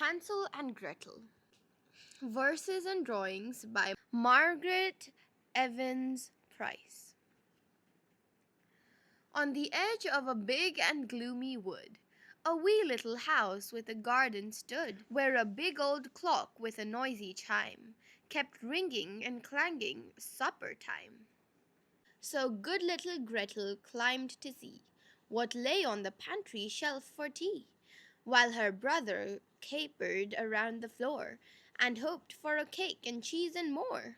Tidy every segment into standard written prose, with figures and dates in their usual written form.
Hansel and Gretel. Verses and drawings by Margaret Evans Price. On the edge of a big and gloomy wood, a wee little house with a garden stood, where a big old clock with a noisy chime kept ringing and clanging supper time. So good little Gretel climbed to see what lay on the pantry shelf for tea, while her brother capered around the floor and hoped for a cake and cheese and more.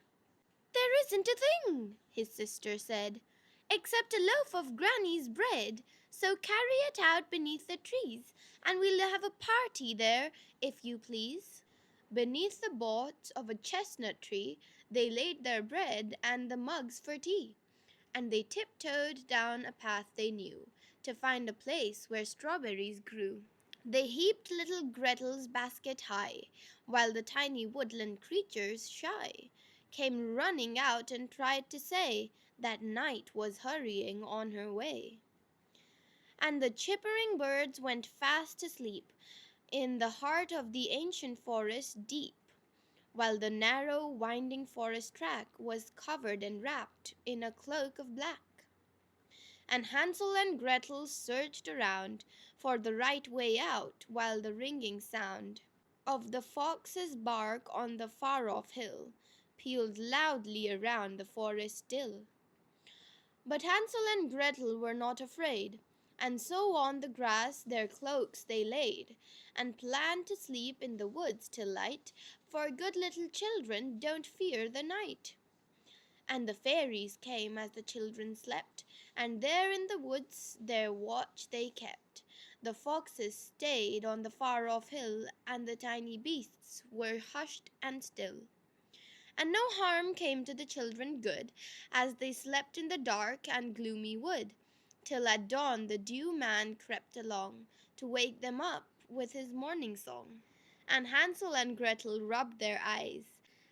"There isn't a thing," his sister said, "except a loaf of Granny's bread, so carry it out beneath the trees, and we'll have a party there, if you please." Beneath the boughs of a chestnut tree they laid their bread and the mugs for tea, and they tiptoed down a path they knew, to find a place where strawberries grew. They heaped little Gretel's basket high, while the tiny woodland creatures, shy, came running out and tried to say that night was hurrying on her way. And the chippering birds went fast asleep in the heart of the ancient forest deep, while the narrow, winding forest track was covered and wrapped in a cloak of black. And Hansel and Gretel searched around for the right way out, while the ringing sound of the fox's bark on the far-off hill pealed loudly around the forest still. But Hansel and Gretel were not afraid, and so on the grass their cloaks they laid, and planned to sleep in the woods till light, for good little children don't fear the night. And the fairies came as the children slept, and there in the woods their watch they kept. The foxes stayed on the far-off hill, and the tiny beasts were hushed and still. And no harm came to the children good, as they slept in the dark and gloomy wood, till at dawn the dew-man crept along, to wake them up with his morning song. And Hansel and Gretel rubbed their eyes,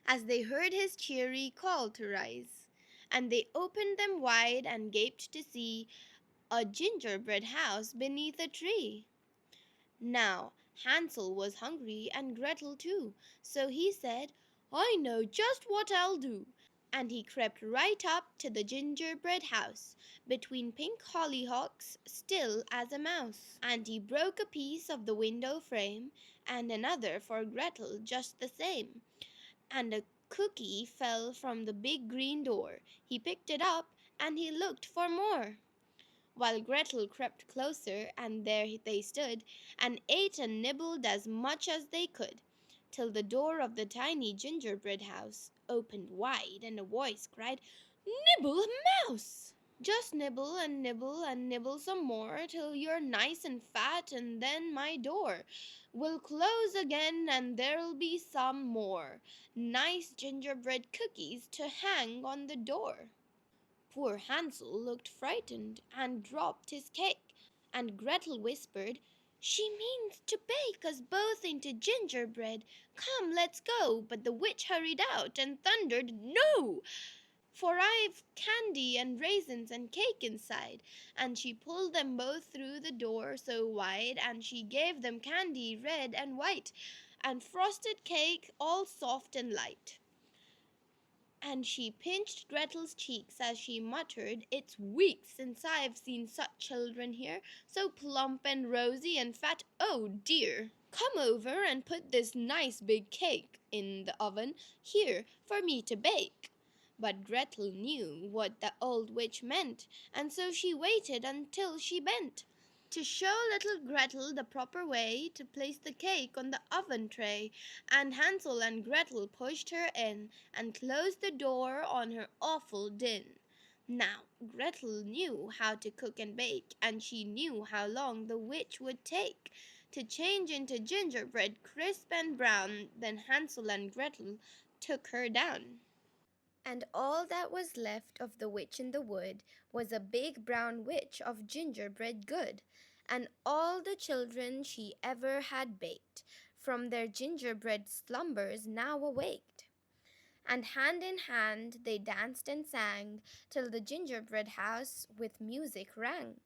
as they heard his cheery call to rise, and they opened them wide and gaped to see a gingerbread house beneath a tree. Now Hansel was hungry and Gretel too, so he said, "I know just what I'll do." And he crept right up to the gingerbread house, between pink hollyhocks, still as a mouse. And he broke a piece of the window frame, and another for Gretel just the same. And a cookie fell from the big green door. He picked it up, and he looked for more, while Gretel crept closer, and there they stood, and ate and nibbled as much as they could, till the door of the tiny gingerbread house opened wide, and a voice cried, "Nibble, mouse! Just nibble and nibble and nibble some more, till you're nice and fat, and then my door will close again, and there'll be some more nice gingerbread cookies to hang on the door." Poor Hansel looked frightened and dropped his cake, and Gretel whispered, "She means to bake us both into gingerbread. Come, let's go." But the witch hurried out and thundered, "No! For I've candy and raisins and cake inside." And she pulled them both through the door so wide, and she gave them candy red and white, and frosted cake all soft and light. And she pinched Gretel's cheeks as she muttered, "It's weeks since I've seen such children here, so plump and rosy and fat, oh dear! Come over and put this nice big cake in the oven here for me to bake." But Gretel knew what the old witch meant, and so she waited until she bent, to show little Gretel the proper way to place the cake on the oven tray. And Hansel and Gretel pushed her in, and closed the door on her awful din. Now Gretel knew how to cook and bake, and she knew how long the witch would take to change into gingerbread crisp and brown. Then Hansel and Gretel took her down. And all that was left of the witch in the wood was a big brown witch of gingerbread good, and all the children she ever had baked, from their gingerbread slumbers now awaked. And hand in hand they danced and sang, till the gingerbread house with music rang,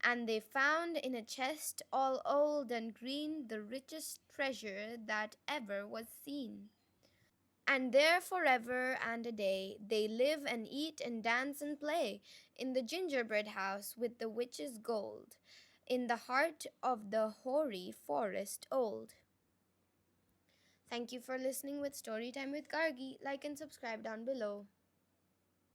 And they found in a chest all old and green the richest treasure that ever was seen. And there forever and a day they live and eat and dance and play in the gingerbread house with the witch's gold, in the heart of the hoary forest old. Thank you for listening with Storytime with Gargi. Like and subscribe down below.